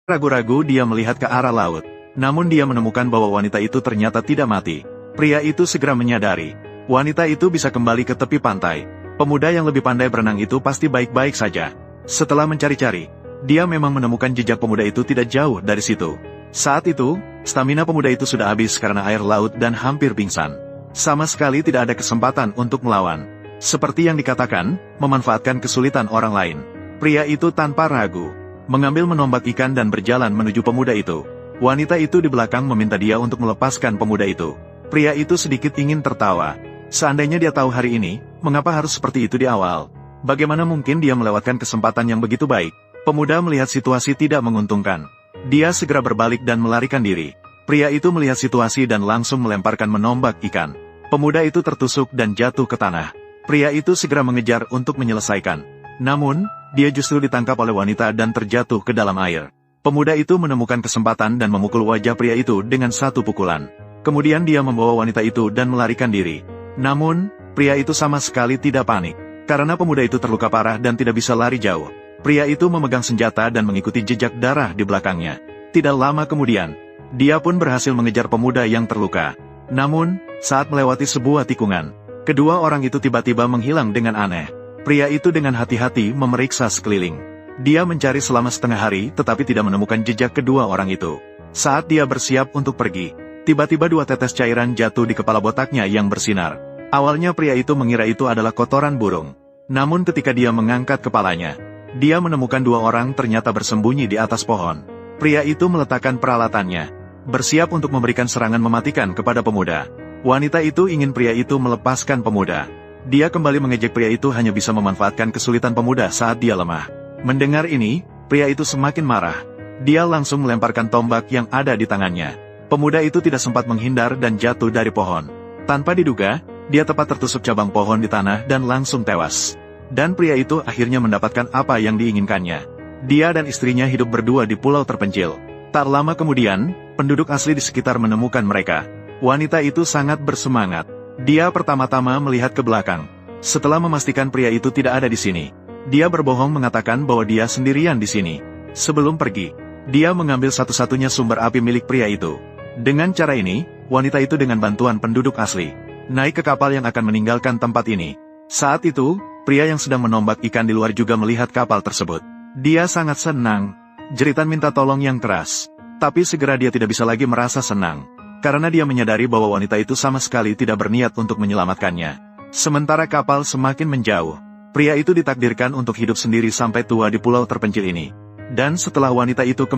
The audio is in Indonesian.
Ragu-ragu dia melihat ke arah laut. Namun dia menemukan bahwa wanita itu ternyata tidak mati. Pria itu segera menyadari. Wanita itu bisa kembali ke tepi pantai. Pemuda yang lebih pandai berenang itu pasti baik-baik saja. Setelah mencari-cari, dia memang menemukan jejak pemuda itu tidak jauh dari situ. Saat itu, stamina pemuda itu sudah habis karena air laut dan hampir pingsan. Sama sekali tidak ada kesempatan untuk melawan. Seperti yang dikatakan, memanfaatkan kesulitan orang lain. Pria itu tanpa ragu mengambil menombak ikan dan berjalan menuju pemuda itu. Wanita itu di belakang meminta dia untuk melepaskan pemuda itu. Pria itu sedikit ingin tertawa. Seandainya dia tahu hari ini, mengapa harus seperti itu di awal? Bagaimana mungkin dia melewatkan kesempatan yang begitu baik? Pemuda melihat situasi tidak menguntungkan. Dia segera berbalik dan melarikan diri. Pria itu melihat situasi dan langsung melemparkan menombak ikan. Pemuda itu tertusuk dan jatuh ke tanah. Pria itu segera mengejar untuk menyelesaikan. Namun, dia justru ditangkap oleh wanita dan terjatuh ke dalam air. Pemuda itu menemukan kesempatan dan memukul wajah pria itu dengan satu pukulan. Kemudian dia membawa wanita itu dan melarikan diri. Namun, pria itu sama sekali tidak panik. Karena pemuda itu terluka parah dan tidak bisa lari jauh. Pria itu memegang senjata dan mengikuti jejak darah di belakangnya. Tidak lama kemudian, dia pun berhasil mengejar pemuda yang terluka. Namun, saat melewati sebuah tikungan, kedua orang itu tiba-tiba menghilang dengan aneh. Pria itu dengan hati-hati memeriksa sekeliling. Dia mencari selama setengah hari tetapi tidak menemukan jejak kedua orang itu. Saat dia bersiap untuk pergi, tiba-tiba dua tetes cairan jatuh di kepala botaknya yang bersinar. Awalnya pria itu mengira itu adalah kotoran burung. Namun ketika dia mengangkat kepalanya, dia menemukan dua orang ternyata bersembunyi di atas pohon. Pria itu meletakkan peralatannya, bersiap untuk memberikan serangan mematikan kepada pemuda. Wanita itu ingin pria itu melepaskan pemuda. Dia kembali mengejek pria itu hanya bisa memanfaatkan kesulitan pemuda saat dia lemah. Mendengar ini, pria itu semakin marah. Dia langsung melemparkan tombak yang ada di tangannya. Pemuda itu tidak sempat menghindar dan jatuh dari pohon. Tanpa diduga, dia tepat tertusuk cabang pohon di tanah dan langsung tewas. Dan pria itu akhirnya mendapatkan apa yang diinginkannya. Dia dan istrinya hidup berdua di pulau terpencil. Tak lama kemudian, penduduk asli di sekitar menemukan mereka. Wanita itu sangat bersemangat. Dia pertama-tama melihat ke belakang. Setelah memastikan pria itu tidak ada di sini, dia berbohong mengatakan bahwa dia sendirian di sini. Sebelum pergi, dia mengambil satu-satunya sumber api milik pria itu. Dengan cara ini, wanita itu dengan bantuan penduduk asli naik ke kapal yang akan meninggalkan tempat ini. Saat itu, pria yang sedang menombak ikan di luar juga melihat kapal tersebut. Dia sangat senang. Jeritan minta tolong yang keras. Tapi segera dia tidak bisa lagi merasa senang. Karena dia menyadari bahwa wanita itu sama sekali tidak berniat untuk menyelamatkannya. Sementara kapal semakin menjauh, pria itu ditakdirkan untuk hidup sendiri sampai tua di pulau terpencil ini. Dan setelah wanita itu